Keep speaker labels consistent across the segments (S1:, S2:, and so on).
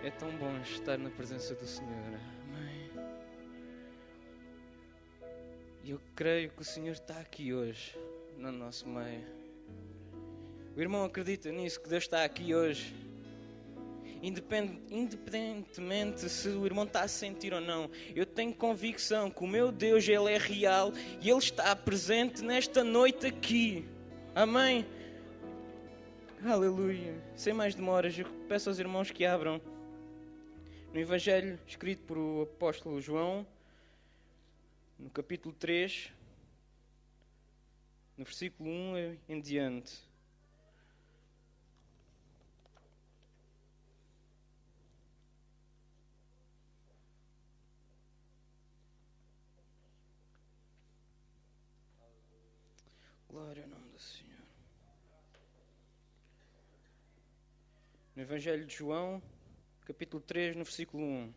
S1: É tão bom estar na presença do Senhor. Amém. E eu creio que o Senhor está aqui hoje, no nosso meio. O irmão acredita nisso, que Deus está aqui hoje. Independentemente se o irmão está a sentir ou não, eu tenho convicção que o meu Deus, Ele é real e Ele está presente nesta noite aqui. Amém? Aleluia. Sem mais demoras, eu peço aos irmãos que abram no Evangelho escrito por o apóstolo João, no capítulo 3, no versículo 1 em diante. Glória ao nome do Senhor. No Evangelho de João, capítulo 3, no versículo 1.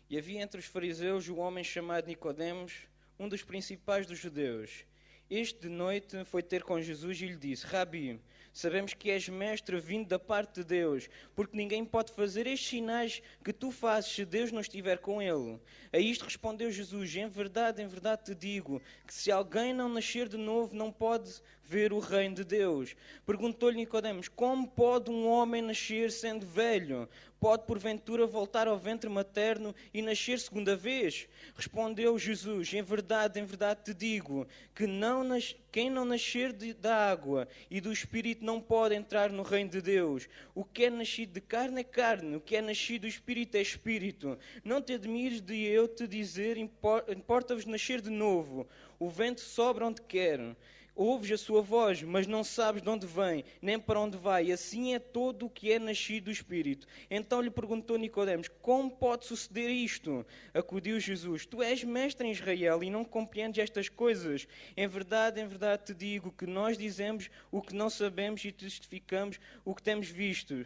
S1: E havia entre os fariseus um homem chamado Nicodemos, um dos principais dos judeus. Este de noite foi ter com Jesus e lhe disse: Rabi, sabemos que és mestre vindo da parte de Deus, porque ninguém pode fazer estes sinais que tu fazes se Deus não estiver com ele. A isto respondeu Jesus: em verdade te digo, que se alguém não nascer de novo, não pode ver o reino de Deus. Perguntou-lhe Nicodemos: como pode um homem nascer sendo velho? Pode porventura voltar ao ventre materno e nascer segunda vez? Respondeu Jesus: em verdade te digo, que quem não nascer da água e do Espírito não pode entrar no reino de Deus. O que é nascido de carne é carne, o que é nascido do Espírito é Espírito. Não te admires de eu te dizer, importa-vos nascer de novo. O vento sopra onde quer. Ouves a sua voz, mas não sabes de onde vem, nem para onde vai. Assim é todo o que é nascido do Espírito. Então lhe perguntou Nicodemos: como pode suceder isto? Acudiu Jesus: tu és mestre em Israel e não compreendes estas coisas. Em verdade te digo que nós dizemos o que não sabemos e testificamos o que temos visto.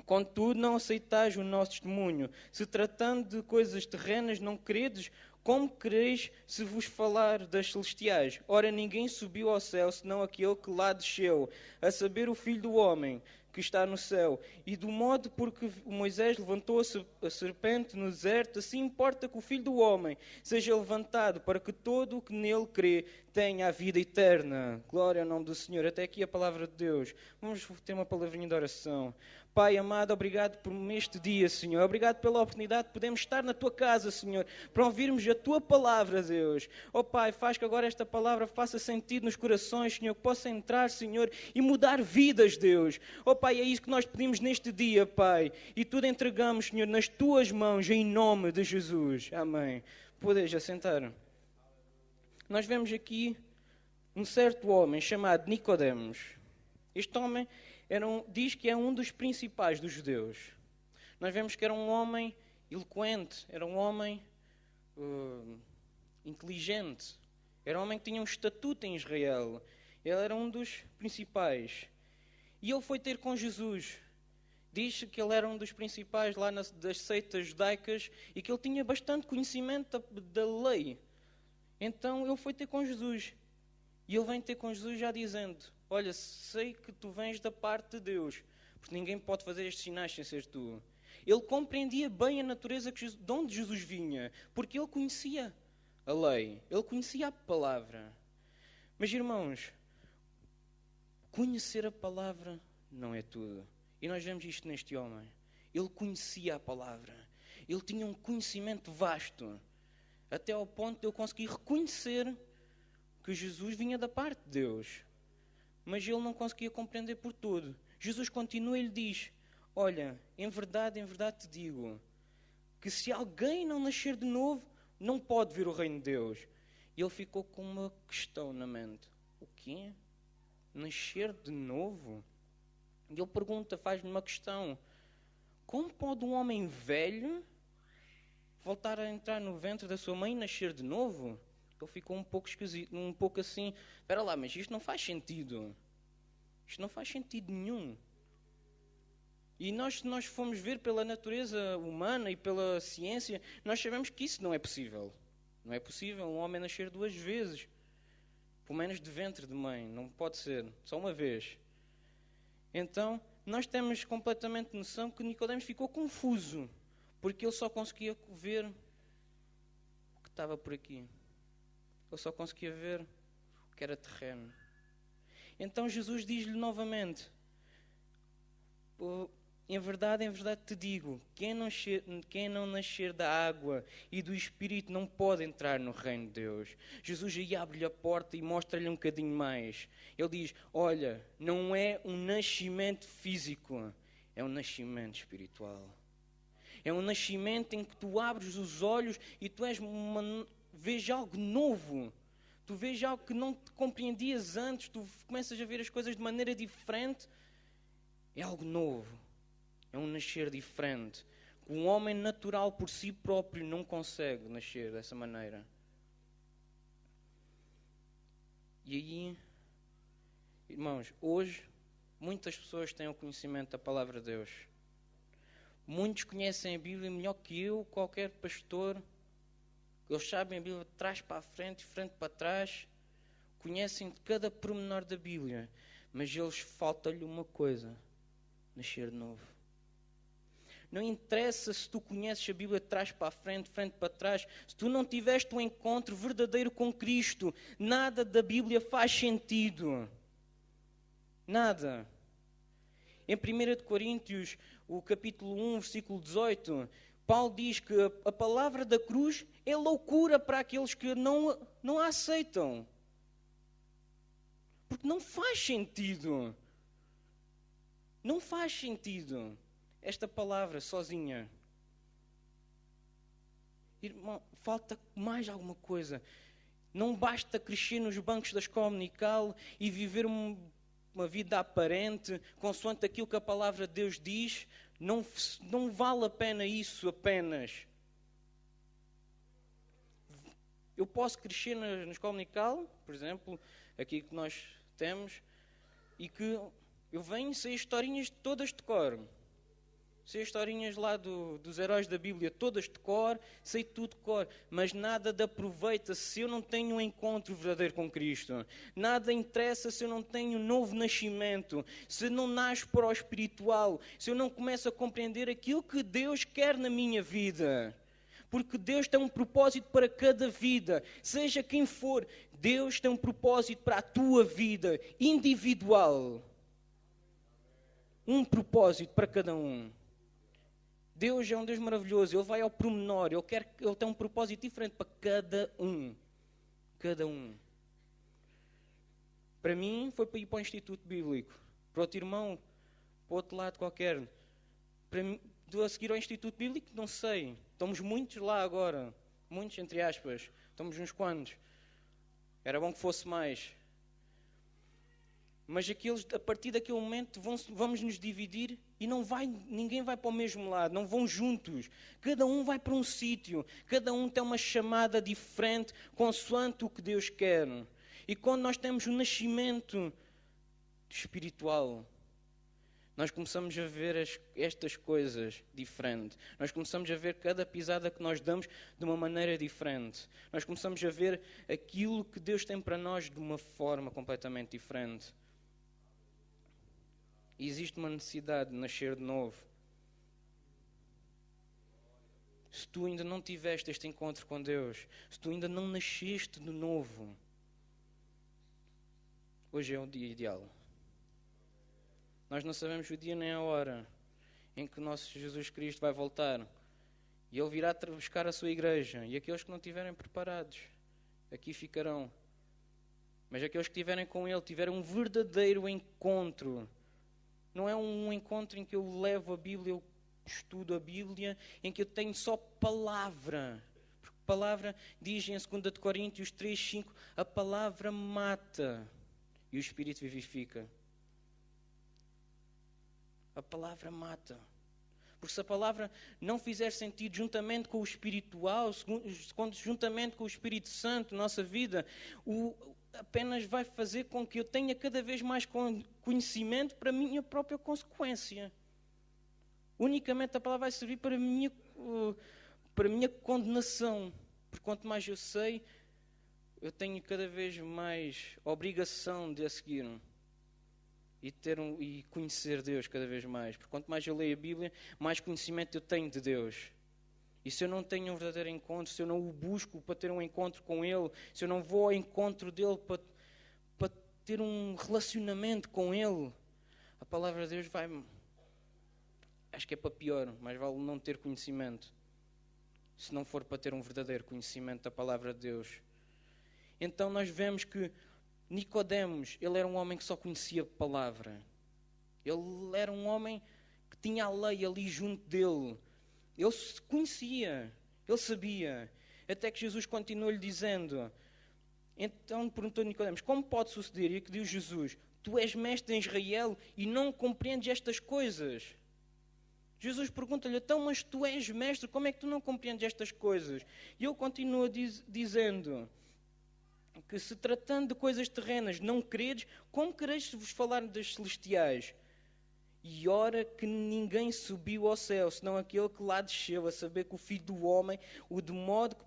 S1: Contudo, não aceitais o nosso testemunho. Se tratando de coisas terrenas não credes, como quereis se vos falar das celestiais? Ora, ninguém subiu ao céu, senão aquele que lá desceu, a saber, o Filho do Homem, que está no céu. E do modo porque Moisés levantou a serpente no deserto, assim importa que o Filho do Homem seja levantado, para que todo o que nele crê tenha a vida eterna. Glória ao nome do Senhor. Até aqui a palavra de Deus. Vamos ter uma palavrinha de oração. Pai amado, obrigado por este dia, Senhor. Obrigado pela oportunidade de podermos estar na Tua casa, Senhor, para ouvirmos a Tua palavra, Deus. Oh Pai, faz que agora esta palavra faça sentido nos corações, Senhor, que possa entrar, Senhor, e mudar vidas, Deus. Oh Pai, é isso que nós pedimos neste dia, Pai. E tudo entregamos, Senhor, nas Tuas mãos, em nome de Jesus. Amém. Podes assentar. Nós vemos aqui um certo homem chamado Nicodemos. Este homem diz que é um dos principais dos judeus. Nós vemos que era um homem eloquente, era um homem inteligente, era um homem que tinha um estatuto em Israel. Ele era um dos principais. E ele foi ter com Jesus. Diz que ele era um dos principais lá das seitas judaicas e que ele tinha bastante conhecimento da lei. Então ele foi ter com Jesus. E ele vem ter com Jesus já dizendo: olha, sei que tu vens da parte de Deus, porque ninguém pode fazer estes sinais sem ser tu. Ele compreendia bem a natureza de onde Jesus vinha, porque ele conhecia a lei, ele conhecia a palavra. Mas irmãos, conhecer a palavra não é tudo. E nós vemos isto neste homem. Ele conhecia a palavra, ele tinha um conhecimento vasto, até ao ponto de eu conseguir reconhecer que Jesus vinha da parte de Deus. Mas ele não conseguia compreender por tudo. Jesus continua e lhe diz: olha, em verdade te digo, que se alguém não nascer de novo, não pode ver o reino de Deus. E ele ficou com uma questão na mente: o quê? Nascer de novo? E ele pergunta, faz-lhe uma questão: como pode um homem velho voltar a entrar no ventre da sua mãe e nascer de novo? Ele ficou um pouco esquisito, um pouco assim: espera lá, mas isto não faz sentido. Isto não faz sentido nenhum. E se nós formos ver pela natureza humana e pela ciência, nós sabemos que isso não é possível. Não é possível um homem nascer duas vezes. Pelo menos de ventre de mãe, não pode ser, só uma vez. Então, nós temos completamente noção que Nicodemos ficou confuso, porque ele só conseguia ver o que estava por aqui. Ele só conseguia ver o que era terreno. Então Jesus diz-lhe novamente: em verdade te digo, quem não nascer da água e do Espírito não pode entrar no reino de Deus. Jesus aí abre-lhe a porta e mostra-lhe um bocadinho mais. Ele diz: olha, não é um nascimento físico, é um nascimento espiritual. É um nascimento em que tu abres os olhos e tu vês algo novo. Tu vês algo que não te compreendias antes, tu começas a ver as coisas de maneira diferente. É algo novo. É um nascer diferente. Um homem natural por si próprio não consegue nascer dessa maneira. E aí, irmãos, hoje muitas pessoas têm o conhecimento da palavra de Deus. Muitos conhecem a Bíblia melhor que eu, qualquer pastor. Eles sabem a Bíblia de trás para a frente, de frente para trás. Conhecem cada pormenor da Bíblia. Mas eles falta-lhe uma coisa: nascer de novo. Não interessa se tu conheces a Bíblia de trás para a frente, de frente para trás. Se tu não tiveste um encontro verdadeiro com Cristo, nada da Bíblia faz sentido. Nada. Em 1 Coríntios, o capítulo 1, versículo 18, Paulo diz que a palavra da cruz é loucura para aqueles que não a aceitam. Porque não faz sentido. Não faz sentido esta palavra sozinha. Irmão, falta mais alguma coisa. Não basta crescer nos bancos da escola dominical e viver uma vida aparente, consoante aquilo que a palavra de Deus diz. Não vale a pena isso apenas. Eu posso crescer na escola dominical, por exemplo, aqui que nós temos, e que eu venho sei historinhas todas de cor. Sei historinhas lá dos heróis da Bíblia, todas de cor, sei tudo de cor, mas nada de aproveita se eu não tenho um encontro verdadeiro com Cristo. Nada interessa se eu não tenho um novo nascimento, se não nasço para o espiritual, se eu não começo a compreender aquilo que Deus quer na minha vida. Porque Deus tem um propósito para cada vida, seja quem for, Deus tem um propósito para a tua vida, individual. Um propósito para cada um. Deus é um Deus maravilhoso, Ele vai ao pormenor, Ele tem um propósito diferente para cada um. Cada um. Para mim, foi para ir para o Instituto Bíblico. Para outro irmão, para outro lado qualquer. Para mim, a seguir ao Instituto Bíblico, não sei. Estamos muitos lá agora. Muitos, entre aspas. Estamos uns quantos. Era bom que fosse mais. Mas a partir daquele momento vamos nos dividir e ninguém vai para o mesmo lado, não vão juntos. Cada um vai para um sítio, cada um tem uma chamada diferente, consoante o que Deus quer. E quando nós temos um nascimento espiritual, nós começamos a ver estas coisas diferentes. Nós começamos a ver cada pisada que nós damos de uma maneira diferente. Nós começamos a ver aquilo que Deus tem para nós de uma forma completamente diferente. E existe uma necessidade de nascer de novo. Se tu ainda não tiveste este encontro com Deus, se tu ainda não nasceste de novo, hoje é o dia ideal. Nós não sabemos o dia nem a hora em que o nosso Jesus Cristo vai voltar. E Ele virá buscar a sua igreja. E aqueles que não estiverem preparados, aqui ficarão. Mas aqueles que estiverem com Ele, tiverem um verdadeiro encontro. Não é um encontro em que eu levo a Bíblia, eu estudo a Bíblia, em que eu tenho só palavra. Porque a palavra diz em 2 Coríntios 3:5, a palavra mata e o Espírito vivifica. A palavra mata. Porque se a palavra não fizer sentido juntamente com o espiritual, juntamente com o Espírito Santo, nossa vida, apenas vai fazer com que eu tenha cada vez mais conhecimento para a minha própria consequência. Unicamente a palavra vai servir para a minha condenação. Porque quanto mais eu sei, eu tenho cada vez mais obrigação de a seguir e conhecer Deus cada vez mais. Porque quanto mais eu leio a Bíblia, mais conhecimento eu tenho de Deus. E se eu não tenho um verdadeiro encontro, se eu não o busco para ter um encontro com Ele, se eu não vou ao encontro dEle para ter um relacionamento com Ele, a palavra de Deus vai... Acho que é para pior, mas vale não ter conhecimento, se não for para ter um verdadeiro conhecimento da palavra de Deus. Então nós vemos que Nicodemos, ele era um homem que só conhecia a palavra. Ele era um homem que tinha a lei ali junto dele. Ele conhecia, ele sabia. Até que Jesus continuou-lhe dizendo... Então perguntou Nicodemos, como pode suceder? E que disse Jesus, tu és mestre em Israel e não compreendes estas coisas? Jesus pergunta-lhe, então, mas tu és mestre, como é que tu não compreendes estas coisas? E ele continua dizendo que se tratando de coisas terrenas não credes, como quereis vos falar das celestiais? E ora que ninguém subiu ao céu, senão aquele que lá desceu, a saber que o Filho do Homem, o de modo que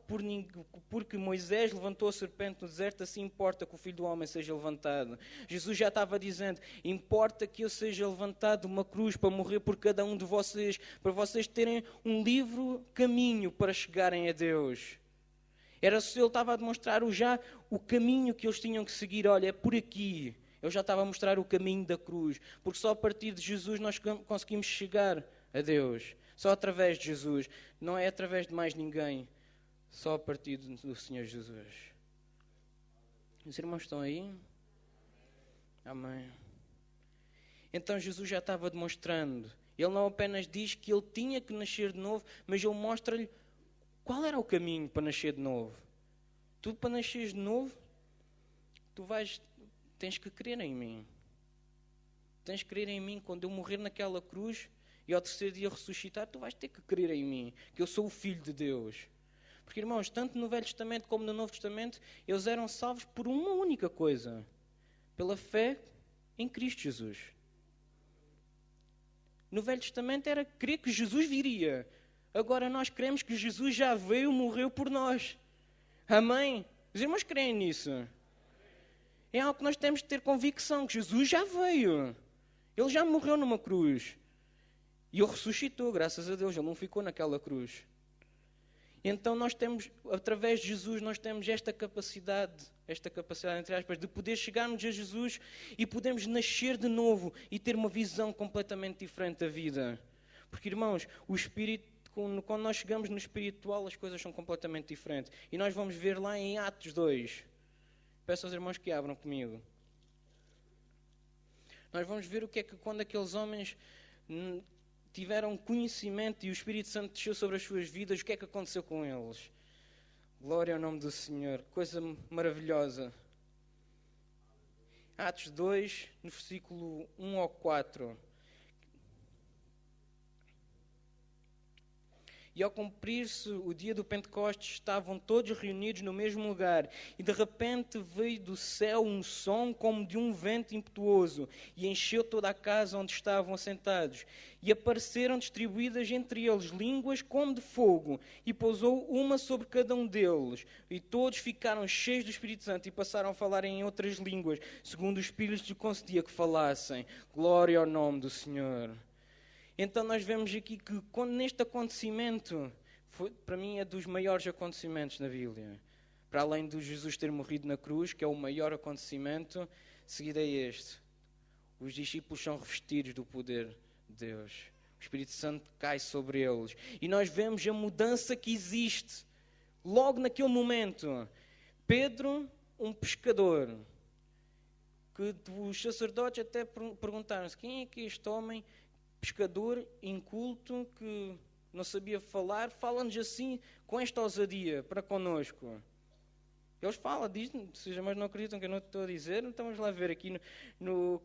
S1: porque Moisés levantou a serpente no deserto, assim importa que o Filho do Homem seja levantado. Jesus já estava dizendo, importa que eu seja levantado uma cruz para morrer por cada um de vocês, para vocês terem um livre caminho para chegarem a Deus. Era se ele estava a demonstrar já o caminho que eles tinham que seguir, olha, é por aqui. Eu já estava a mostrar o caminho da cruz, porque só a partir de Jesus nós conseguimos chegar a Deus. Só através de Jesus. Não é através de mais ninguém. Só a partir do Senhor Jesus. Os irmãos estão aí? Amém. Então Jesus já estava demonstrando. Ele não apenas diz que ele tinha que nascer de novo, mas ele mostra-lhe qual era o caminho para nascer de novo. Tu, para nasceres de novo, tens que crer em mim. Tens que crer em mim. Quando eu morrer naquela cruz e ao terceiro dia ressuscitar, tu vais ter que crer em mim, que eu sou o Filho de Deus. Porque, irmãos, tanto no Velho Testamento como no Novo Testamento, eles eram salvos por uma única coisa. Pela fé em Cristo Jesus. No Velho Testamento era crer que Jesus viria. Agora nós cremos que Jesus já veio, morreu por nós. Amém? Os irmãos creem nisso? É algo que nós temos de ter convicção, que Jesus já veio. Ele já morreu numa cruz. E ele ressuscitou, graças a Deus. Ele não ficou naquela cruz. Então nós temos, através de Jesus, nós temos esta capacidade, entre aspas, de poder chegarmos a Jesus e podemos nascer de novo e ter uma visão completamente diferente da vida. Porque, irmãos, o Espírito, quando nós chegamos no espiritual, as coisas são completamente diferentes. E nós vamos ver lá em Atos 2. Peço aos irmãos que abram comigo. Nós vamos ver o que é que quando aqueles homens tiveram conhecimento e o Espírito Santo desceu sobre as suas vidas, o que é que aconteceu com eles? Glória ao nome do Senhor. Coisa maravilhosa. Atos 2, no versículo 1 ao 4. E ao cumprir-se o dia do Pentecostes, estavam todos reunidos no mesmo lugar. E de repente veio do céu um som como de um vento impetuoso, e encheu toda a casa onde estavam assentados. E apareceram distribuídas entre eles línguas como de fogo, e pousou uma sobre cada um deles. E todos ficaram cheios do Espírito Santo e passaram a falar em outras línguas, segundo o Espírito lhes concedia que falassem. Glória ao nome do Senhor. Então nós vemos aqui que neste acontecimento, para mim é dos maiores acontecimentos na Bíblia. Para além de Jesus ter morrido na cruz, que é o maior acontecimento, seguido é este. Os discípulos são revestidos do poder de Deus. O Espírito Santo cai sobre eles. E nós vemos a mudança que existe. Logo naquele momento, Pedro, um pescador, que os sacerdotes até perguntaram-se, quem é que este homem... pescador, inculto, que não sabia falar, fala-nos assim, com esta ousadia, para connosco. Eles falam, dizem, mas não acreditam que eu não estou a dizer, então vamos lá ver aqui no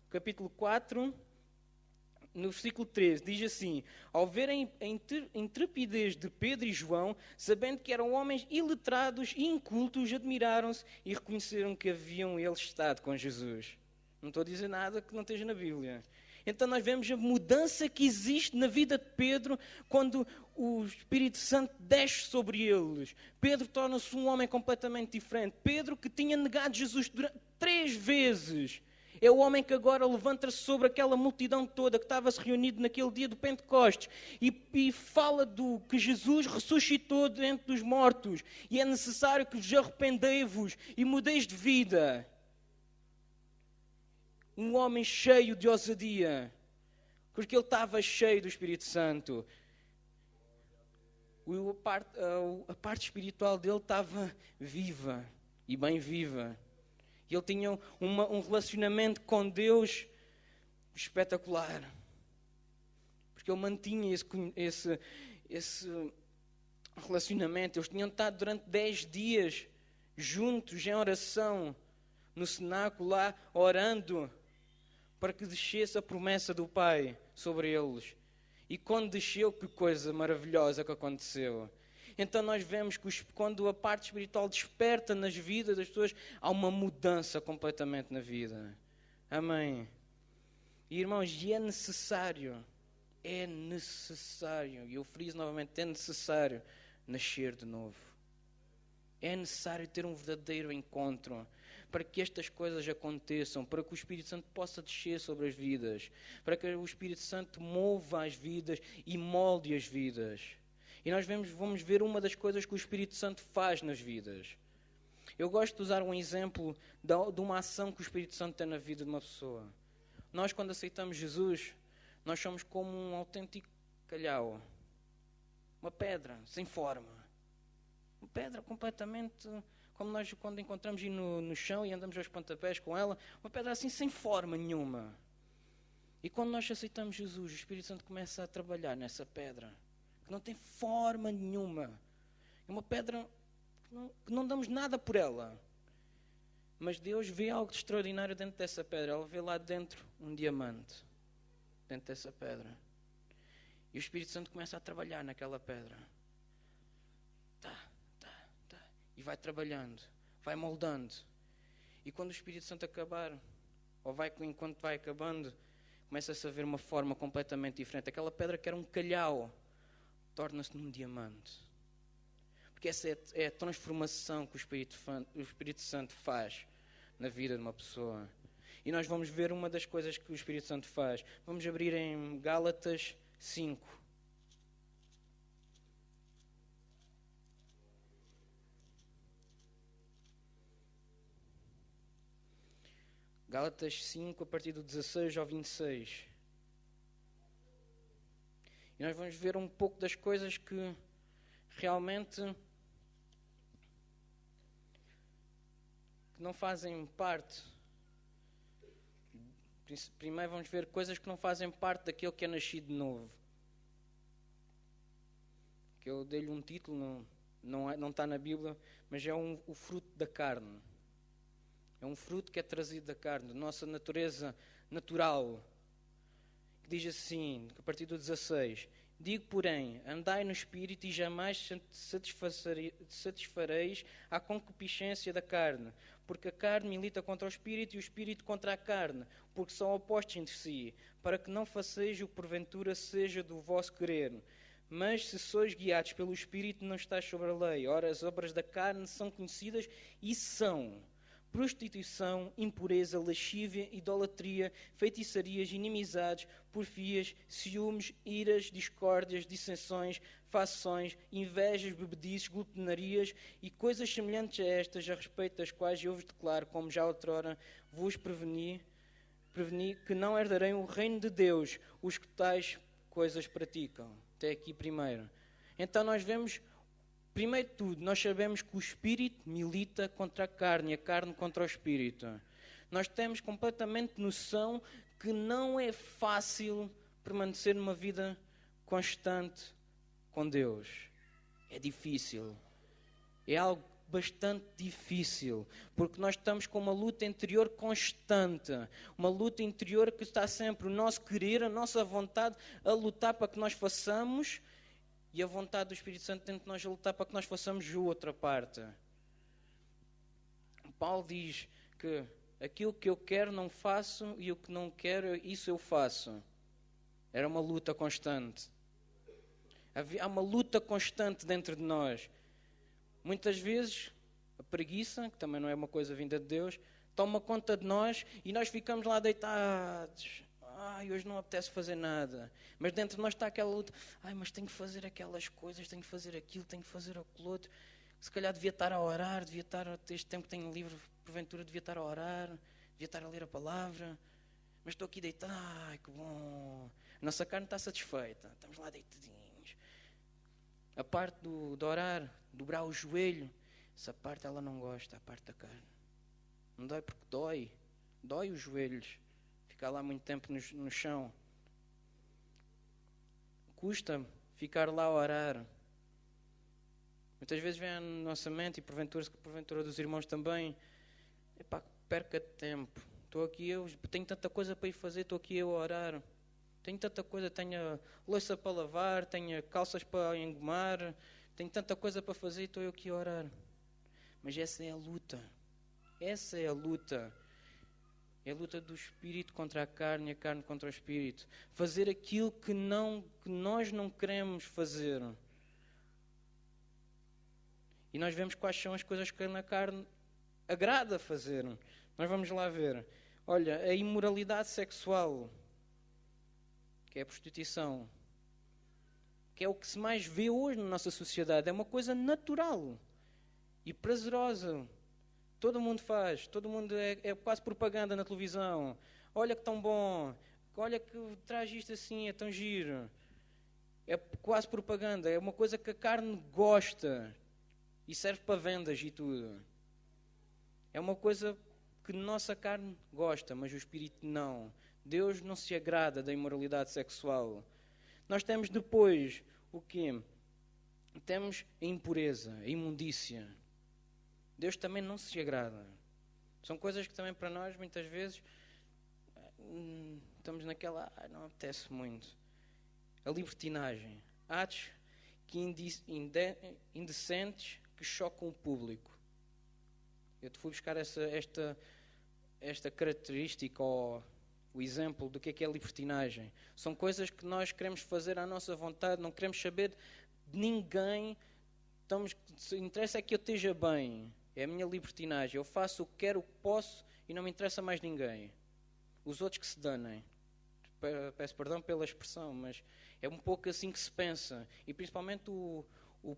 S1: capítulo 4, no versículo 13, diz assim, ao verem a intrepidez de Pedro e João, sabendo que eram homens iletrados e incultos, admiraram-se e reconheceram que haviam eles estado com Jesus. Não estou a dizer nada que não esteja na Bíblia. Então nós vemos a mudança que existe na vida de Pedro quando o Espírito Santo desce sobre eles. Pedro torna-se um homem completamente diferente. Pedro, que tinha negado Jesus 3 vezes, é o homem que agora levanta-se sobre aquela multidão toda que estava-se reunido naquele dia do Pentecostes e fala do que Jesus ressuscitou dentre dos mortos e é necessário que vos arrependei-vos e mudeis de vida. Um homem cheio de ousadia, porque ele estava cheio do Espírito Santo. A parte espiritual dele estava viva e bem viva. Ele tinha um relacionamento com Deus espetacular. Porque ele mantinha esse relacionamento. Eles tinham estado durante 10 dias juntos em oração, no cenáculo lá, orando, para que descesse a promessa do Pai sobre eles. E quando desceu, que coisa maravilhosa que aconteceu. Então nós vemos que quando a parte espiritual desperta nas vidas das pessoas, há uma mudança completamente na vida. Amém. E irmãos, e é necessário, e eu friso novamente, é necessário nascer de novo. É necessário ter um verdadeiro encontro para que estas coisas aconteçam, para que o Espírito Santo possa descer sobre as vidas, para que o Espírito Santo mova as vidas e molde as vidas. E nós vamos ver uma das coisas que o Espírito Santo faz nas vidas. Eu gosto de usar um exemplo de uma ação que o Espírito Santo tem na vida de uma pessoa. Nós, quando aceitamos Jesus, nós somos como um autêntico calhau, uma pedra sem forma. Uma pedra completamente, como nós quando encontramos ir no chão e andamos aos pontapés com ela, uma pedra assim sem forma nenhuma. E quando nós aceitamos Jesus, o Espírito Santo começa a trabalhar nessa pedra, que não tem forma nenhuma. É uma pedra que não damos nada por ela. Mas Deus vê algo de extraordinário dentro dessa pedra. Ela vê lá dentro um diamante, dentro dessa pedra. E o Espírito Santo começa a trabalhar naquela pedra. E vai trabalhando, vai moldando. E quando o Espírito Santo acabar, enquanto vai acabando, começa-se a ver uma forma completamente diferente. Aquela pedra que era um calhau, torna-se num diamante. Porque essa é a transformação que o Espírito Santo faz na vida de uma pessoa. E nós vamos ver uma das coisas que o Espírito Santo faz. Vamos abrir em Gálatas 5. Gálatas 5, a partir do 16 ao 26. E nós vamos ver um pouco das coisas que realmente não fazem parte. Primeiro vamos ver coisas que não fazem parte daquele que é nascido de novo. Que eu dei-lhe um título, não está na Bíblia, mas é o fruto da carne. É um fruto que é trazido da carne, da nossa natureza natural. Que diz assim, a partir do 16: Digo, porém, andai no Espírito e jamais satisfareis a concupiscência da carne, porque a carne milita contra o Espírito e o Espírito contra a carne, porque são opostos entre si, para que não façais o que porventura seja do vosso querer. Mas se sois guiados pelo Espírito, não estáis sobre a lei. Ora, as obras da carne são conhecidas e são prostituição, impureza, lascívia, idolatria, feitiçarias, inimizades, porfias, ciúmes, iras, discórdias, dissensões, facções, invejas, bebedices, glutonarias e coisas semelhantes a estas, a respeito das quais eu vos declaro, como já outrora vos preveni que não herdarei o reino de Deus os que tais coisas praticam. Até aqui primeiro. Então nós vemos, primeiro de tudo, nós sabemos que o Espírito milita contra a carne contra o Espírito. Nós temos completamente noção que não é fácil permanecer numa vida constante com Deus. É difícil. É algo bastante difícil, porque nós estamos com uma luta interior constante, uma luta interior que está sempre o nosso querer, a nossa vontade a lutar para que nós façamos e a vontade do Espírito Santo dentro de nós a lutar para que nós façamos a outra parte. Paulo diz que aquilo que eu quero não faço e o que não quero, isso eu faço. Era uma luta constante. Há uma luta constante dentro de nós. Muitas vezes, a preguiça, que também não é uma coisa vinda de Deus, toma conta de nós e nós ficamos lá deitados. Ai, hoje não apetece fazer nada. Mas dentro de nós está aquela luta. Ai, mas tenho que fazer aquelas coisas, tenho que fazer aquilo, tenho que fazer aquilo outro. Se calhar devia estar a orar, devia estar, este tempo que tenho livre, porventura devia estar a orar, devia estar a ler a palavra. Mas estou aqui deitado, ai que bom. A nossa carne está satisfeita, estamos lá deitadinhos. A parte de orar, dobrar o joelho, essa parte ela não gosta, a parte da carne. Não dói porque dói os joelhos. Ficar lá muito tempo no chão. Custa ficar lá a orar. Muitas vezes vem à nossa mente, e porventura dos irmãos também, epá, perca de tempo. Estou aqui eu, tenho tanta coisa para ir fazer, estou aqui eu a orar. Tenho tanta coisa, tenho a louça para lavar, tenho calças para engomar, tenho tanta coisa para fazer e estou eu aqui a orar. Mas essa é a luta. Essa é a luta. É a luta do espírito contra a carne e a carne contra o espírito. Fazer aquilo que nós não queremos fazer. E nós vemos quais são as coisas que na carne agrada fazer. Nós vamos lá ver. Olha, a imoralidade sexual, que é a prostituição, que é o que se mais vê hoje na nossa sociedade. É uma coisa natural e prazerosa. Todo mundo faz, todo mundo é quase propaganda na televisão. Olha que tão bom, olha que traz isto assim, é tão giro. É quase propaganda, é uma coisa que a carne gosta e serve para vendas e tudo. É uma coisa que a nossa carne gosta, mas o espírito não. Deus não se agrada da imoralidade sexual. Nós temos depois o quê? Temos a impureza, a imundícia. Deus também não se agrada. São coisas que também para nós, muitas vezes, estamos naquela, não apetece muito. A libertinagem. Atos que indecentes que chocam o público. Eu te fui buscar esta característica ou o exemplo do que é a libertinagem. São coisas que nós queremos fazer à nossa vontade, não queremos saber de ninguém. Se interessa é que eu esteja bem. É a minha libertinagem. Eu faço o que quero, o que posso e não me interessa mais ninguém. Os outros que se danem. Peço perdão pela expressão, mas é um pouco assim que se pensa. E principalmente o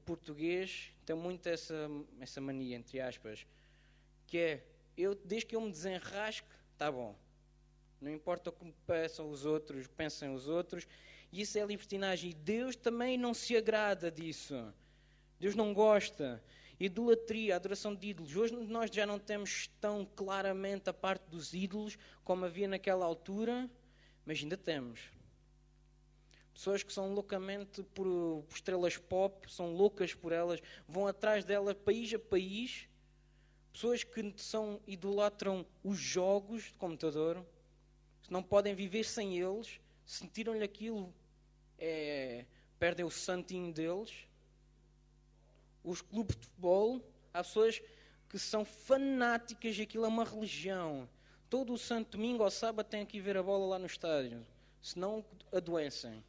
S1: português tem muito essa mania, entre aspas, que é, desde que eu me desenrasque, está bom. Não importa o que me pensem os outros. E isso é libertinagem. E Deus também não se agrada disso. Deus não gosta. Idolatria, adoração de ídolos. Hoje nós já não temos tão claramente a parte dos ídolos como havia naquela altura, mas ainda temos. Pessoas que são loucamente por estrelas pop, são loucas por elas, vão atrás delas país a país. Pessoas que idolatram os jogos de computador, não podem viver sem eles, se tiram-lhe aquilo, perdem o santinho deles. Os clubes de futebol, há pessoas que são fanáticas, aquilo é uma religião. Todo o santo domingo ou sábado têm que ir ver a bola lá no estádio, senão adoecem,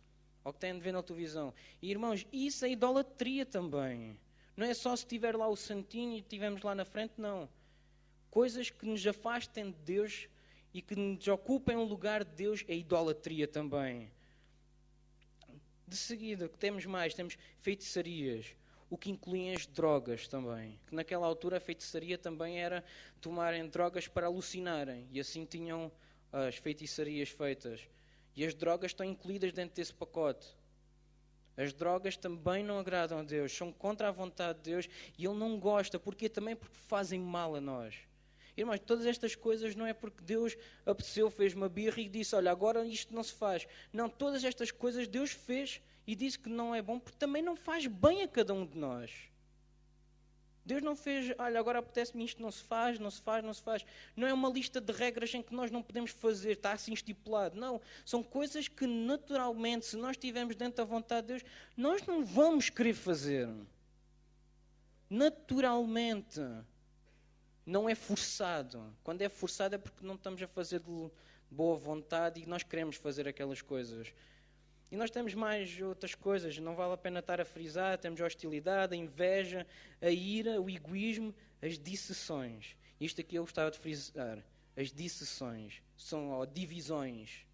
S1: ou que têm de ver na televisão. E irmãos, isso é idolatria também. Não é só se tiver lá o santinho e estivermos lá na frente, não. Coisas que nos afastem de Deus e que nos ocupem um lugar de Deus é idolatria também. De seguida, o que temos mais? Temos feitiçarias. O que incluem as drogas também. Que naquela altura a feitiçaria também era tomarem drogas para alucinarem. E assim tinham as feitiçarias feitas. E as drogas estão incluídas dentro desse pacote. As drogas também não agradam a Deus. São contra a vontade de Deus. E Ele não gosta. Porquê? Também porque fazem mal a nós. Irmãos, todas estas coisas não é porque Deus apeteceu, fez uma birra e disse, olha, agora isto não se faz. Não, todas estas coisas Deus fez e disse que não é bom, porque também não faz bem a cada um de nós. Deus não fez, olha, agora apetece-me isto, não se faz, não se faz, não se faz. Não é uma lista de regras em que nós não podemos fazer, está assim estipulado. Não, são coisas que naturalmente, se nós estivermos dentro da vontade de Deus, nós não vamos querer fazer. Naturalmente. Não é forçado. Quando é forçado é porque não estamos a fazer de boa vontade e nós queremos fazer aquelas coisas. E nós temos mais outras coisas, não vale a pena estar a frisar, temos a hostilidade, a inveja, a ira, o egoísmo, as dissessões. Isto aqui eu gostava de frisar, as dissessões, são divisões.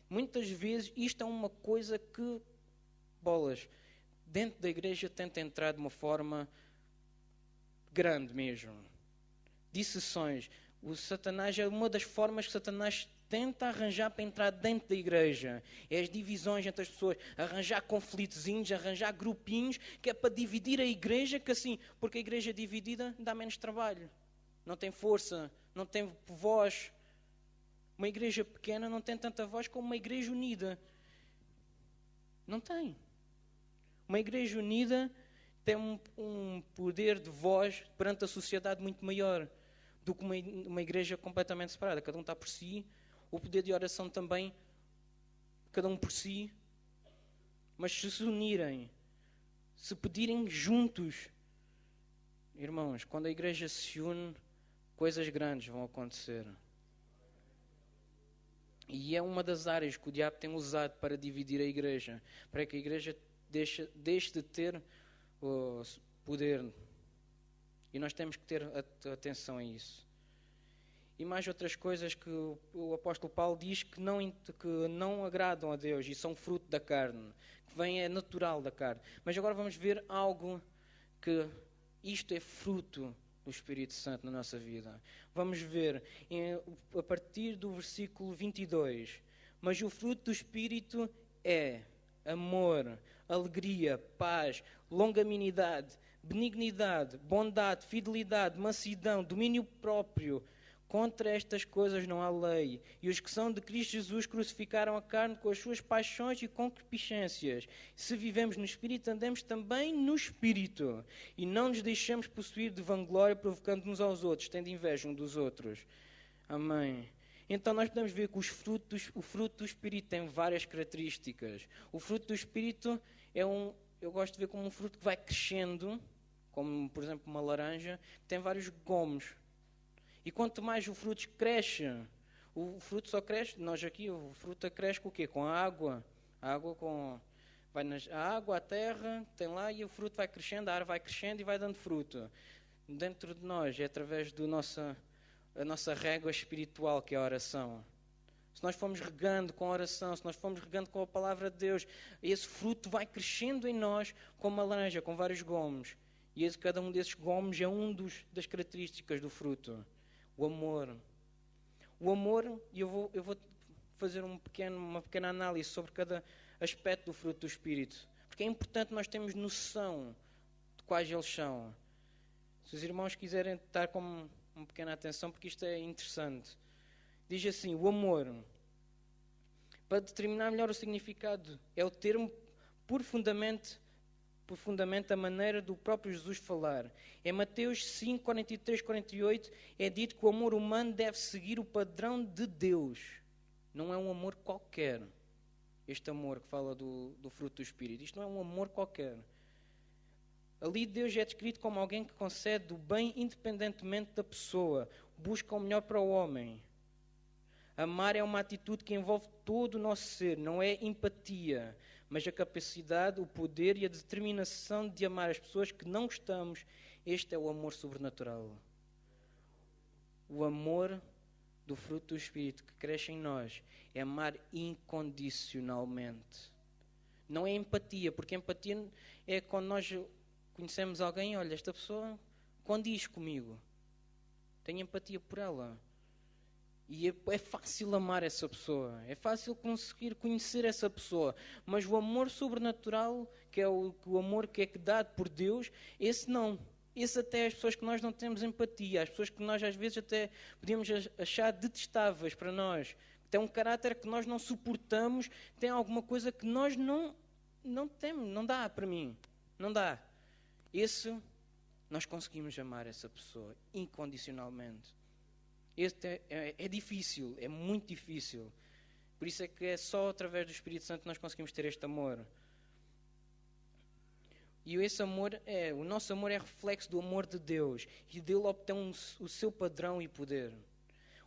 S1: Muitas vezes isto é uma coisa que, dentro da igreja tenta entrar de uma forma grande mesmo. Dissessões. O Satanás é uma das formas que Satanás tenta arranjar para entrar dentro da igreja. É as divisões entre as pessoas, arranjar conflitozinhos, arranjar grupinhos, que é para dividir a igreja, que assim, porque a igreja dividida dá menos trabalho. Não tem força, não tem voz. Uma igreja pequena não tem tanta voz como uma igreja unida. Não tem. Uma igreja unida tem um poder de voz perante a sociedade muito maior do que uma igreja completamente separada. Cada um está por si. O poder de oração também, cada um por si. Mas se unirem, se pedirem juntos, irmãos, quando a igreja se une, coisas grandes vão acontecer. E é uma das áreas que o diabo tem usado para dividir a igreja, para que a igreja deixe de ter o poder. E nós temos que ter atenção a isso. E mais outras coisas que o apóstolo Paulo diz que não agradam a Deus e são fruto da carne, que é natural da carne. Mas agora vamos ver algo que isto é fruto do Espírito Santo na nossa vida. Vamos ver a partir do versículo 22. Mas o fruto do Espírito é amor, alegria, paz, longanimidade, benignidade, bondade, fidelidade, mansidão, domínio próprio. Contra estas coisas não há lei. E os que são de Cristo Jesus crucificaram a carne com as suas paixões e concupiscências. Se vivemos no Espírito, andemos também no Espírito. E não nos deixemos possuir de vanglória, provocando-nos aos outros, tendo inveja uns dos outros. Amém. Então nós podemos ver que o fruto do Espírito tem várias características. O fruto do Espírito eu gosto de ver como um fruto que vai crescendo, como por exemplo uma laranja, que tem vários gomos. E quanto mais o fruto cresce, o fruto só cresce, nós aqui, o fruto cresce com o quê? Com a água. A água, a terra, tem lá e o fruto vai crescendo, a árvore vai crescendo e vai dando fruto. Dentro de nós, é através da nossa régua espiritual, que é a oração. Se nós formos regando com a oração, se nós formos regando com a palavra de Deus, esse fruto vai crescendo em nós como uma laranja, com vários gomos. E cada um desses gomos é das características do fruto. O amor. O amor, e eu vou fazer uma pequena análise sobre cada aspecto do fruto do Espírito. Porque é importante nós termos noção de quais eles são. Se os irmãos quiserem estar com uma pequena atenção, porque isto é interessante. Diz assim, o amor. Para determinar melhor o significado, é o termo por fundamento a maneira do próprio Jesus falar. Em Mateus 5, 43, 48, é dito que o amor humano deve seguir o padrão de Deus. Não é um amor qualquer. Este amor que fala do fruto do Espírito. Isto não é um amor qualquer. Ali Deus é descrito como alguém que concede o bem independentemente da pessoa. Busca o melhor para o homem. Amar é uma atitude que envolve todo o nosso ser. Não é empatia, mas a capacidade, o poder e a determinação de amar as pessoas que não gostamos. Este é o amor sobrenatural. O amor do fruto do Espírito que cresce em nós é amar incondicionalmente. Não é empatia, porque empatia é quando nós conhecemos alguém, olha, esta pessoa condiz comigo. Tenho empatia por ela. E é fácil amar essa pessoa, é fácil conseguir conhecer essa pessoa, mas o amor sobrenatural, que é o amor que é dado por Deus, esse não. Esse até é as pessoas que nós não temos empatia, as pessoas que nós às vezes até podíamos achar detestáveis para nós, que têm um caráter que nós não suportamos, tem alguma coisa que nós não temos, não dá para mim, não dá. Esse, nós conseguimos amar essa pessoa incondicionalmente. Este é difícil, é muito difícil. Por isso é que é só através do Espírito Santo que nós conseguimos ter este amor. E esse amor o nosso amor é reflexo do amor de Deus. E dele obtém o seu padrão e poder.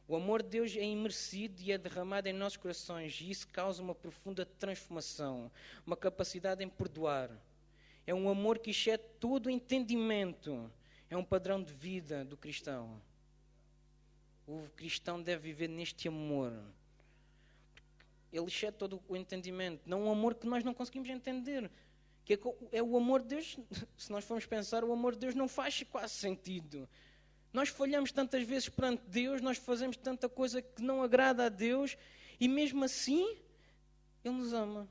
S1: O amor de Deus é imersido e é derramado em nossos corações. E isso causa uma profunda transformação. Uma capacidade em perdoar. É um amor que excede todo o entendimento. É um padrão de vida do cristão. O cristão deve viver neste amor. Ele excede todo o entendimento. Não um amor que nós não conseguimos entender. Que é o amor de Deus. Se nós formos pensar, o amor de Deus não faz quase sentido. Nós falhamos tantas vezes perante Deus, nós fazemos tanta coisa que não agrada a Deus, e mesmo assim, Ele nos ama.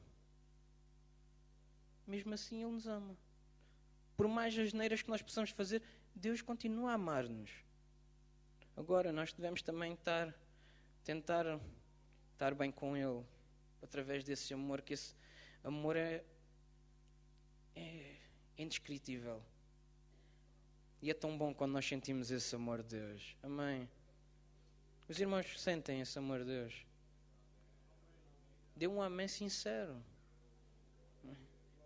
S1: Mesmo assim, Ele nos ama. Por mais asneiras que nós possamos fazer, Deus continua a amar-nos. Agora, nós devemos também tentar estar bem com Ele, através desse amor, que esse amor é indescritível. E é tão bom quando nós sentimos esse amor de Deus. Amém. Os irmãos sentem esse amor de Deus. Dê um amém sincero.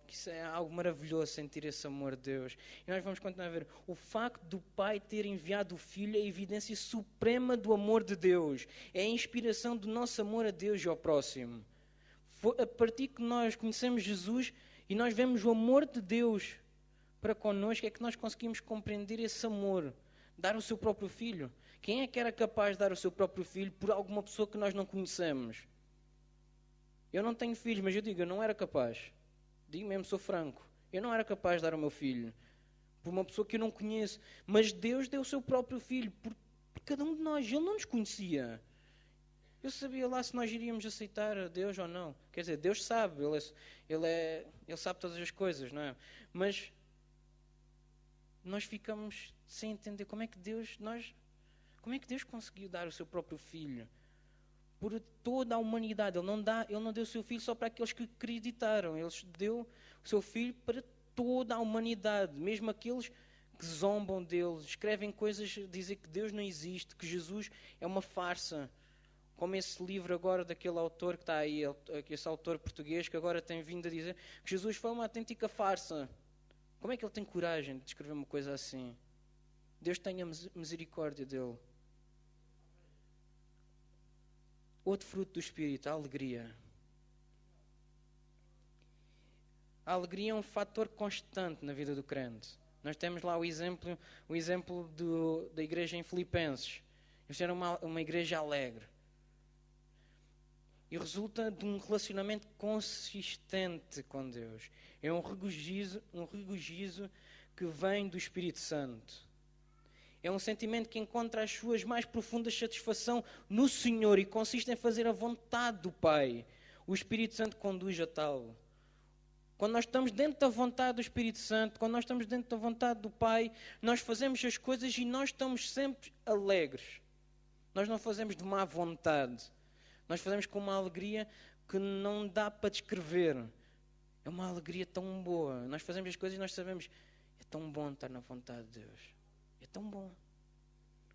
S1: Isso é algo maravilhoso, sentir esse amor de Deus. E nós vamos continuar a ver. O facto do Pai ter enviado o Filho é a evidência suprema do amor de Deus. É a inspiração do nosso amor a Deus e ao próximo. Foi a partir que nós conhecemos Jesus e nós vemos o amor de Deus para connosco, é que nós conseguimos compreender esse amor. Dar o seu próprio Filho. Quem é que era capaz de dar o seu próprio Filho por alguma pessoa que nós não conhecemos? Eu não tenho filhos, mas eu digo, eu não era capaz. Digo mesmo, sou franco. Eu não era capaz de dar o meu filho por uma pessoa que eu não conheço. Mas Deus deu o seu próprio Filho por cada um de nós. Ele não nos conhecia. Eu sabia lá se nós iríamos aceitar a Deus ou não. Quer dizer, Deus sabe. Ele sabe todas as coisas, não é? Mas nós ficamos sem entender como é que Deus conseguiu dar o seu próprio Filho por toda a humanidade. Ele não deu o seu Filho só para aqueles que acreditaram. Ele deu o seu Filho para toda a humanidade, mesmo aqueles que zombam dele, escrevem coisas, dizem que Deus não existe, que Jesus é uma farsa. Como esse livro agora daquele autor que está aí, esse autor português que agora tem vindo a dizer que Jesus foi uma autêntica farsa. Como é que ele tem coragem de escrever uma coisa assim? Deus tenha misericórdia dele. Outro fruto do Espírito, a alegria. A alegria é um fator constante na vida do crente. Nós temos lá o exemplo da igreja em Filipenses. Eles eram uma igreja alegre. E resulta de um relacionamento consistente com Deus. É um regozijo que vem do Espírito Santo. É um sentimento que encontra as suas mais profundas satisfação no Senhor e consiste em fazer a vontade do Pai. O Espírito Santo conduz a tal. Quando nós estamos dentro da vontade do Espírito Santo, quando nós estamos dentro da vontade do Pai, nós fazemos as coisas e nós estamos sempre alegres. Nós não fazemos de má vontade. Nós fazemos com uma alegria que não dá para descrever. É uma alegria tão boa. Nós fazemos as coisas e nós sabemos, é tão bom estar na vontade de Deus. É tão bom.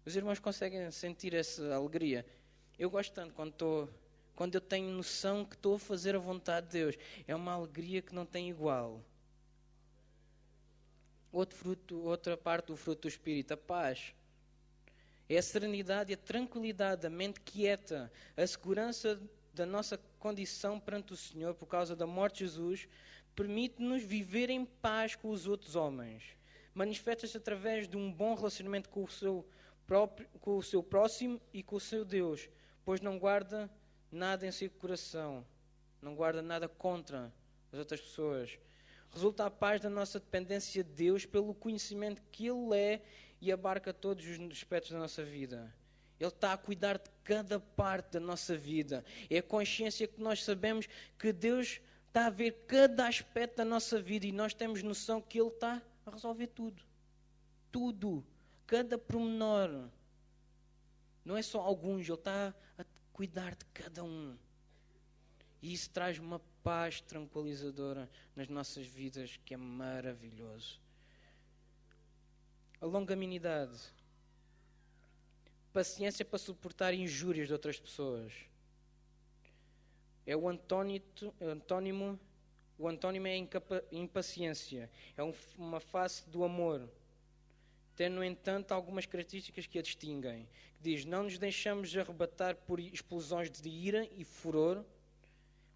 S1: Os irmãos conseguem sentir essa alegria. Eu gosto tanto quando eu tenho noção que estou a fazer a vontade de Deus. É uma alegria que não tem igual. Outra parte do fruto do Espírito, a paz. É a serenidade e a tranquilidade, a mente quieta, a segurança da nossa condição perante o Senhor por causa da morte de Jesus, permite-nos viver em paz com os outros homens. Manifesta-se através de um bom relacionamento com o seu próximo e com o seu Deus, pois não guarda nada em seu coração, não guarda nada contra as outras pessoas. Resulta a paz da nossa dependência de Deus pelo conhecimento que Ele é e abarca todos os aspectos da nossa vida. Ele está a cuidar de cada parte da nossa vida. É a consciência que nós sabemos que Deus está a ver cada aspecto da nossa vida e nós temos noção que Ele está a resolver tudo. Tudo. Cada pormenor. Não é só alguns, Ele está a cuidar de cada um. E isso traz uma paz tranquilizadora nas nossas vidas que é maravilhoso. A longanimidade. Paciência para suportar injúrias de outras pessoas. É o antônimo O antônimo é impaciência. É uma face do amor. Tem, no entanto, algumas características que a distinguem. Diz, não nos deixamos arrebatar por explosões de ira e furor.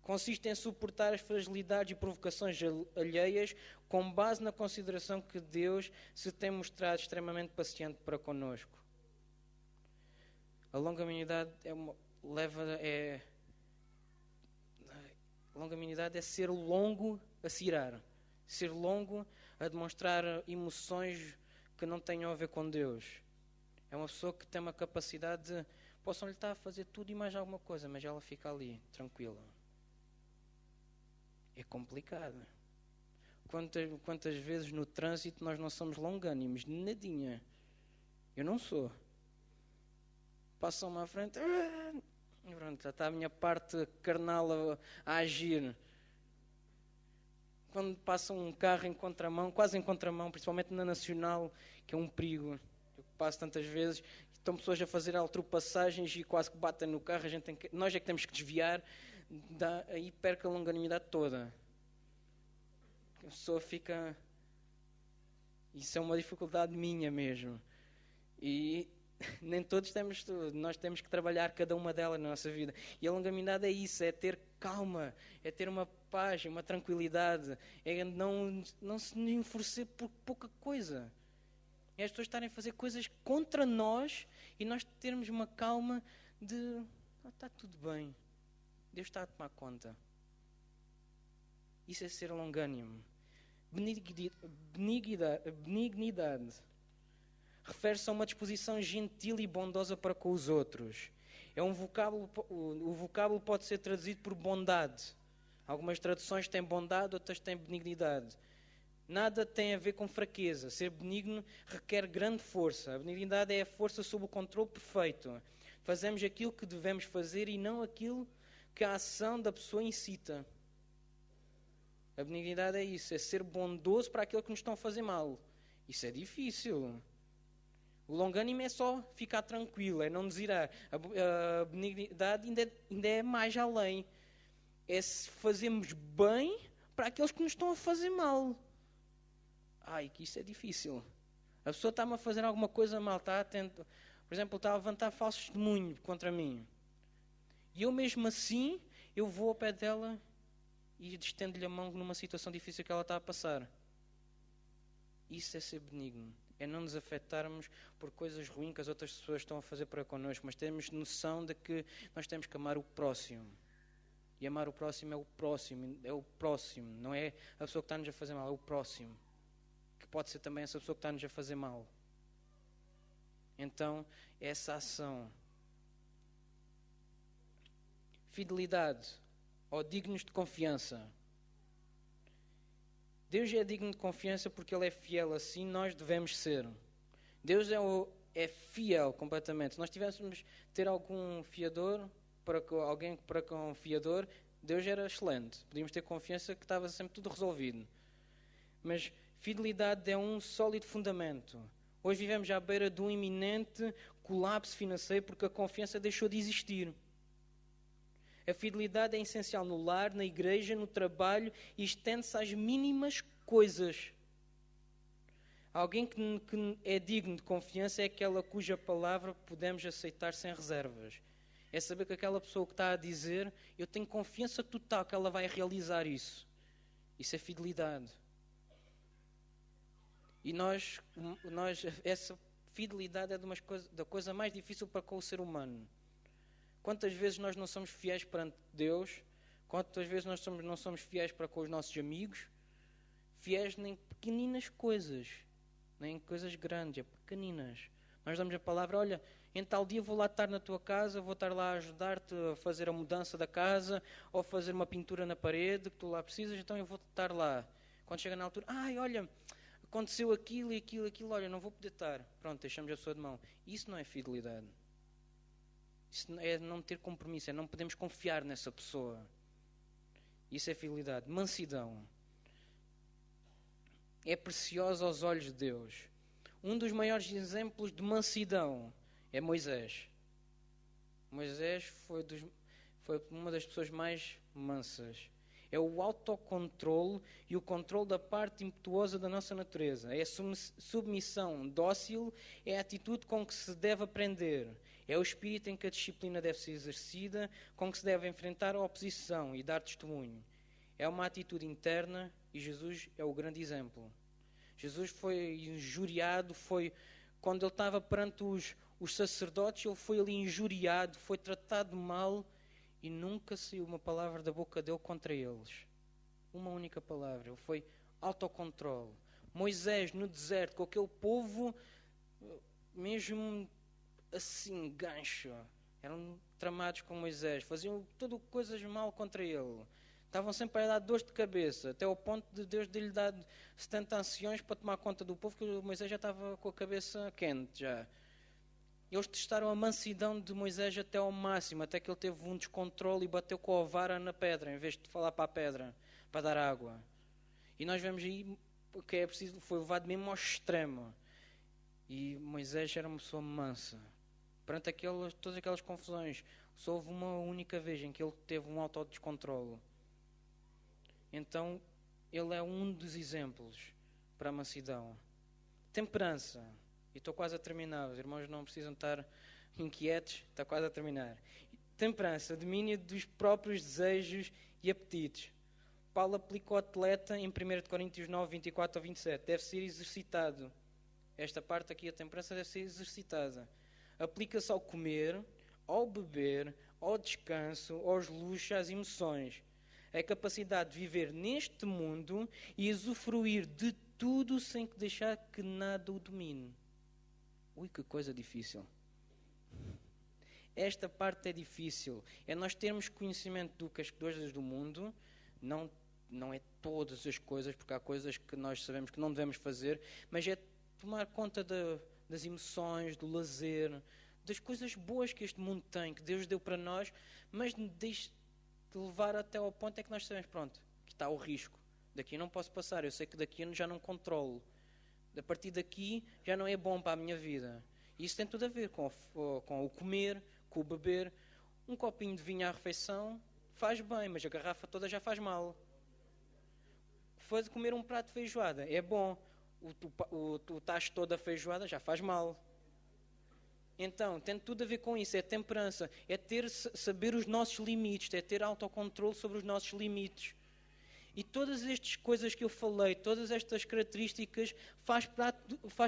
S1: Consiste em suportar as fragilidades e provocações alheias com base na consideração que Deus se tem mostrado extremamente paciente para connosco. A longanimidade longanimidade é ser longo a se irar, ser longo a demonstrar emoções que não tenham a ver com Deus. É uma pessoa que tem uma capacidade de... Possam-lhe estar a fazer tudo e mais alguma coisa, mas ela fica ali, tranquila. É complicado. Quantas vezes no trânsito nós não somos longânimos? Nadinha. Eu não sou. Passam-me à frente... E pronto, já está a minha parte carnal a agir. Quando passa um carro em contramão, quase em contramão, principalmente na Nacional, que é um perigo. Eu passo tantas vezes, estão pessoas a fazer ultrapassagens e quase que batem no carro, nós é que temos que desviar, aí perca a longanimidade toda. A pessoa fica... Isso é uma dificuldade minha mesmo. E... nem todos temos tudo, nós temos que trabalhar cada uma delas na nossa vida. E a longanimidade é isso, é ter calma, é ter uma paz, uma tranquilidade, é não se enfurecer por pouca coisa. É as pessoas estarem a fazer coisas contra nós e nós termos uma calma de está tudo bem, Deus está a tomar conta. Isso é ser longânimo. Benignidade refere-se a uma disposição gentil e bondosa para com os outros. O vocábulo pode ser traduzido por bondade. Algumas traduções têm bondade, outras têm benignidade. Nada tem a ver com fraqueza. Ser benigno requer grande força. A benignidade é a força sob o controle perfeito. Fazemos aquilo que devemos fazer e não aquilo que a ação da pessoa incita. A benignidade é isso, é ser bondoso para aquilo que nos estão a fazer mal. Isso é difícil. O longânimo é só ficar tranquilo, é não nos irar. A benignidade ainda é mais além. É se fazermos bem para aqueles que nos estão a fazer mal. Ai, que isso é difícil. A pessoa está-me a fazer alguma coisa mal, está atento. Por exemplo, está a levantar falsos testemunhos contra mim. E eu mesmo assim, eu vou ao pé dela e estendo-lhe a mão numa situação difícil que ela está a passar. Isso é ser benigno. É não nos afetarmos por coisas ruins que as outras pessoas estão a fazer para connosco, mas temos noção de que nós temos que amar o próximo. E amar o próximo, não é a pessoa que está-nos a fazer mal, é o próximo. Que pode ser também essa pessoa que está-nos a fazer mal. Então, essa ação. Fidelidade, ou dignos de confiança. Deus é digno de confiança porque Ele é fiel, assim nós devemos ser. Deus é fiel completamente. Se nós tivéssemos ter algum fiador, alguém para com fiador, Deus era excelente. Podíamos ter confiança que estava sempre tudo resolvido. Mas fidelidade é um sólido fundamento. Hoje vivemos à beira de um iminente colapso financeiro porque a confiança deixou de existir. A fidelidade é essencial no lar, na igreja, no trabalho e estende-se às mínimas coisas. Alguém que é digno de confiança é aquela cuja palavra podemos aceitar sem reservas. É saber que aquela pessoa que está a dizer, eu tenho confiança total que ela vai realizar isso. Isso é fidelidade. E essa fidelidade é da coisa mais difícil para com o ser humano. Quantas vezes nós não somos fiéis perante Deus? Quantas vezes nós não somos fiéis para com os nossos amigos? Fiéis nem pequeninas coisas, nem coisas grandes, é pequeninas. Nós damos a palavra, olha, em tal dia vou lá estar na tua casa, vou estar lá a ajudar-te a fazer a mudança da casa, ou fazer uma pintura na parede que tu lá precisas, então eu vou estar lá. Quando chega na altura, olha, aconteceu aquilo, olha, não vou poder estar. Pronto, deixamos a pessoa de mão. Isso não é fidelidade. Isso é não ter compromisso, é não podemos confiar nessa pessoa. Isso é fidelidade. Mansidão. É preciosa aos olhos de Deus. Um dos maiores exemplos de mansidão é Moisés. Moisés foi uma das pessoas mais mansas. É o autocontrole e o controle da parte impetuosa da nossa natureza. É a submissão dócil, é a atitude com que se deve aprender. É o espírito em que a disciplina deve ser exercida, com que se deve enfrentar a oposição e dar testemunho. É uma atitude interna e Jesus é o grande exemplo. Jesus foi injuriado, quando ele estava perante os sacerdotes, ele foi ali injuriado, foi tratado mal e nunca saiu uma palavra da boca dele contra eles. Uma única palavra. Ele foi autocontrole. Moisés no deserto, com aquele povo mesmo assim, gancho. Eram tramados com Moisés, faziam tudo coisas mal contra ele. Estavam sempre a dar dores de cabeça, até ao ponto de Deus lhe dar 70 anciões para tomar conta do povo, que Moisés já estava com a cabeça quente já. Eles testaram a mansidão de Moisés até ao máximo, até que ele teve um descontrole e bateu com a vara na pedra, em vez de falar para a pedra, para dar água. E nós vemos aí que é preciso, foi levado mesmo ao extremo. E Moisés era uma pessoa mansa. Perante todas aquelas confusões, só houve uma única vez em que ele teve um autodescontrole. Então, ele é um dos exemplos para a mansidão. Temperança. E estou quase a terminar. Os irmãos não precisam estar inquietos. Está quase a terminar. Temperança. Domínio dos próprios desejos e apetites. Paulo aplica o atleta em 1 Coríntios 9, 24 a 27. Deve ser exercitado. Esta parte aqui, a temperança, deve ser exercitada. Aplica-se ao comer, ao beber, ao descanso, aos luxos, às emoções. A capacidade de viver neste mundo e usufruir de tudo sem que deixar que nada o domine. Ui, que coisa difícil. Esta parte é difícil. É nós termos conhecimento das coisas do mundo, não é todas as coisas, porque há coisas que nós sabemos que não devemos fazer, mas é tomar conta das emoções, do lazer, das coisas boas que este mundo tem, que Deus deu para nós, mas deixe de levar até ao ponto é que nós sabemos, pronto, que está o risco. Daqui não posso passar, eu sei que daqui já não controlo. A partir daqui já não é bom para a minha vida. E isso tem tudo a ver com o comer, com o beber. Um copinho de vinho à refeição faz bem, mas a garrafa toda já faz mal. Comer um prato de feijoada é bom. O tacho todo da feijoada já faz mal. Então, tem tudo a ver com isso. É temperança. É saber os nossos limites. É ter autocontrole sobre os nossos limites. E todas estas coisas que eu falei, todas estas características, faz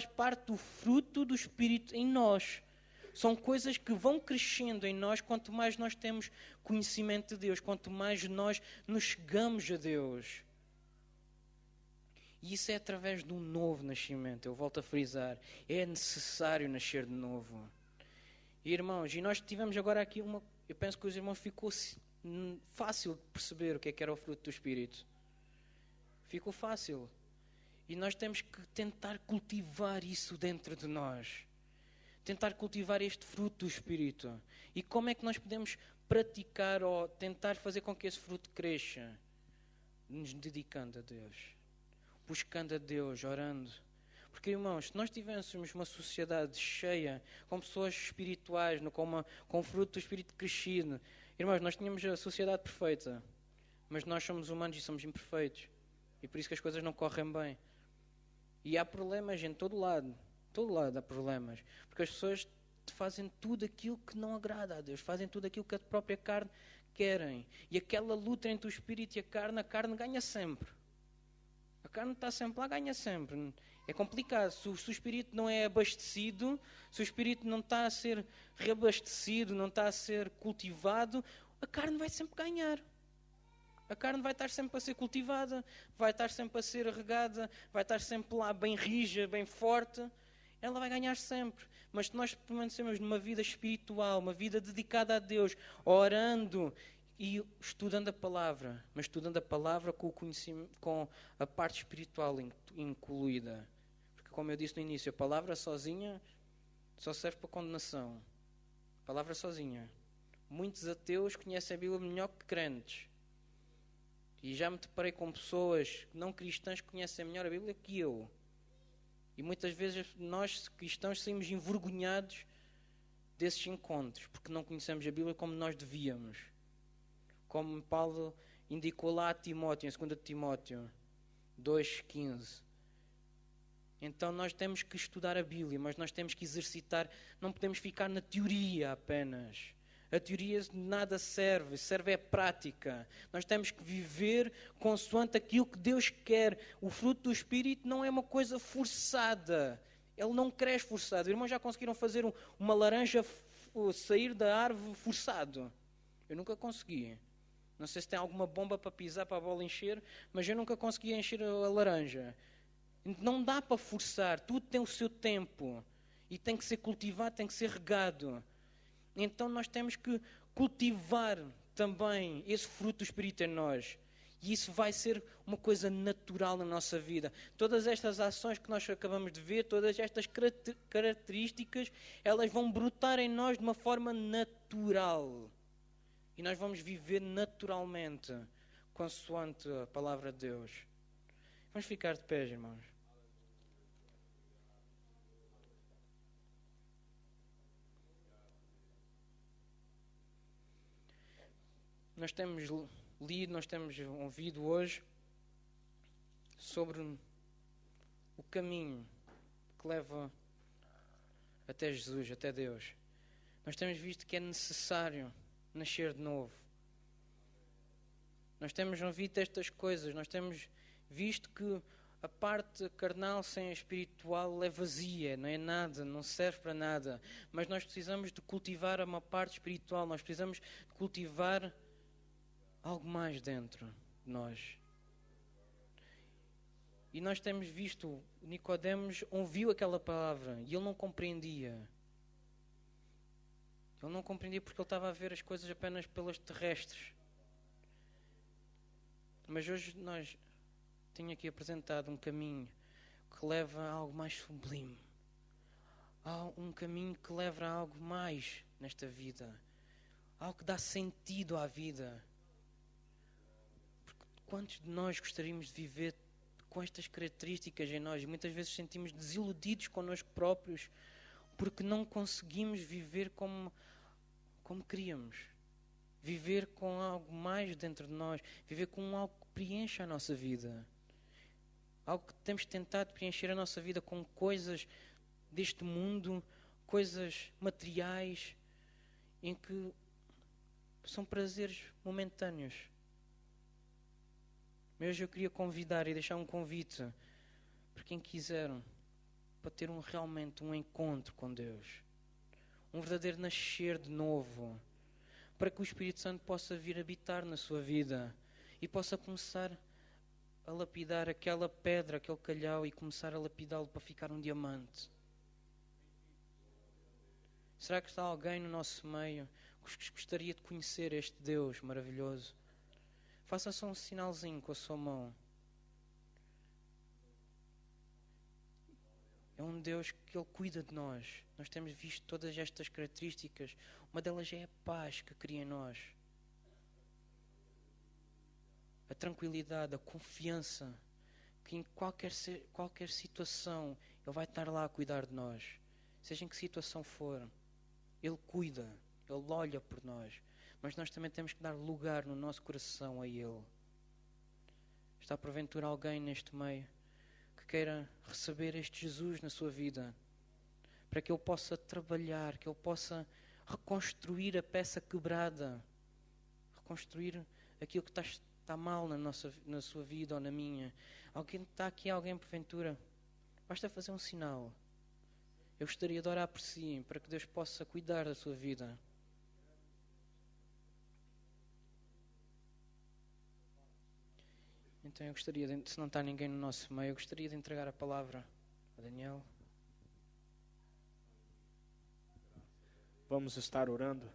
S1: parte do fruto do Espírito em nós. São coisas que vão crescendo em nós quanto mais nós temos conhecimento de Deus, quanto mais nós nos chegamos a Deus. E isso é através de um novo nascimento. Eu volto a frisar. É necessário nascer de novo. E, irmãos, e nós tivemos agora aqui eu penso que os irmãos ficou fácil de perceber o que era o fruto do Espírito. Ficou fácil. E nós temos que tentar cultivar isso dentro de nós. Tentar cultivar este fruto do Espírito. E como é que nós podemos praticar ou tentar fazer com que esse fruto cresça? Nos dedicando a Deus. Buscando a Deus, orando. Porque, irmãos, se nós tivéssemos uma sociedade cheia, com pessoas espirituais, com o fruto do Espírito crescido, irmãos, nós tínhamos a sociedade perfeita. Mas nós somos humanos e somos imperfeitos. E por isso que as coisas não correm bem. E há problemas em todo lado. Todo lado há problemas. Porque as pessoas fazem tudo aquilo que não agrada a Deus. Fazem tudo aquilo que a própria carne querem. E aquela luta entre o Espírito e a carne ganha sempre. A carne está sempre lá, ganha sempre. É complicado. Se o Espírito não é abastecido, se o Espírito não está a ser reabastecido, não está a ser cultivado, a carne vai sempre ganhar. A carne vai estar sempre a ser cultivada, vai estar sempre a ser regada, vai estar sempre lá bem rija, bem forte. Ela vai ganhar sempre. Mas se nós permanecemos numa vida espiritual, uma vida dedicada a Deus, orando e estudando a palavra, mas estudando a palavra com o conhecimento, com a parte espiritual incluída. Porque, como eu disse no início, a palavra sozinha só serve para condenação. A palavra sozinha. Muitos ateus conhecem a Bíblia melhor que crentes. E já me deparei com pessoas não cristãs que conhecem melhor a Bíblia que eu. E muitas vezes nós, cristãos, saímos envergonhados desses encontros, porque não conhecemos a Bíblia como nós devíamos. Como Paulo indicou lá a Timóteo, em 2 Timóteo 2,15. Então nós temos que estudar a Bíblia, mas nós temos que exercitar, não podemos ficar na teoria apenas. A teoria nada serve, serve é prática. Nós temos que viver consoante aquilo que Deus quer. O fruto do Espírito não é uma coisa forçada. Ele não cresce forçado. Os irmãos já conseguiram fazer uma laranja sair da árvore forçado? Eu nunca consegui. Não sei se tem alguma bomba para pisar para a bola encher, mas eu nunca consegui encher a laranja. Não dá para forçar. Tudo tem o seu tempo. E tem que ser cultivado, tem que ser regado. Então nós temos que cultivar também esse fruto do Espírito em nós. E isso vai ser uma coisa natural na nossa vida. Todas estas ações que nós acabamos de ver, todas estas características, elas vão brotar em nós de uma forma natural. E nós vamos viver naturalmente, consoante a palavra de Deus. Vamos ficar de pé, irmãos. Nós temos lido, nós temos ouvido hoje sobre o caminho que leva até Jesus, até Deus. Nós temos visto que é necessário nascer de novo. Nós temos ouvido estas coisas, nós temos visto que a parte carnal sem a espiritual é vazia, não é nada, não serve para nada. Mas nós precisamos de cultivar uma parte espiritual, nós precisamos de cultivar algo mais dentro de nós. E nós temos visto, Nicodemos ouviu aquela palavra e ele não compreendia. Ele não compreendia porque ele estava a ver as coisas apenas pelas terrestres. Mas hoje nós tenho aqui apresentado um caminho que leva a algo mais sublime. Há um caminho que leva a algo mais nesta vida. Algo que dá sentido à vida. Quantos de nós gostaríamos de viver com estas características em nós? E muitas vezes sentimos desiludidos connosco próprios porque não conseguimos viver como queríamos. Viver com algo mais dentro de nós. Viver com algo que preencha a nossa vida. Algo que temos tentado preencher a nossa vida com coisas deste mundo, coisas materiais, em que são prazeres momentâneos. Mas hoje eu queria convidar e deixar um convite para quem quiser, para ter realmente um encontro com Deus. Um verdadeiro nascer de novo. Para que o Espírito Santo possa vir habitar na sua vida e possa começar a lapidar aquela pedra, aquele calhau e começar a lapidá-lo para ficar um diamante. Será que está alguém no nosso meio que gostaria de conhecer este Deus maravilhoso? Faça só um sinalzinho com a sua mão. É um Deus que Ele cuida de nós. Nós temos visto todas estas características. Uma delas é a paz que cria em nós. A tranquilidade, a confiança. Que em qualquer situação Ele vai estar lá a cuidar de nós. Seja em que situação for. Ele cuida. Ele olha por nós. Mas nós também temos que dar lugar no nosso coração a Ele. Está porventura alguém neste meio que queira receber este Jesus na sua vida, para que Ele possa trabalhar, que Ele possa reconstruir a peça quebrada, reconstruir aquilo que está mal na sua vida ou na minha. Está aqui alguém porventura? Basta fazer um sinal. Eu gostaria de orar por si, para que Deus possa cuidar da sua vida. Então eu gostaria, se não está ninguém no nosso meio, eu gostaria de entregar a palavra a Daniel.
S2: Vamos estar orando.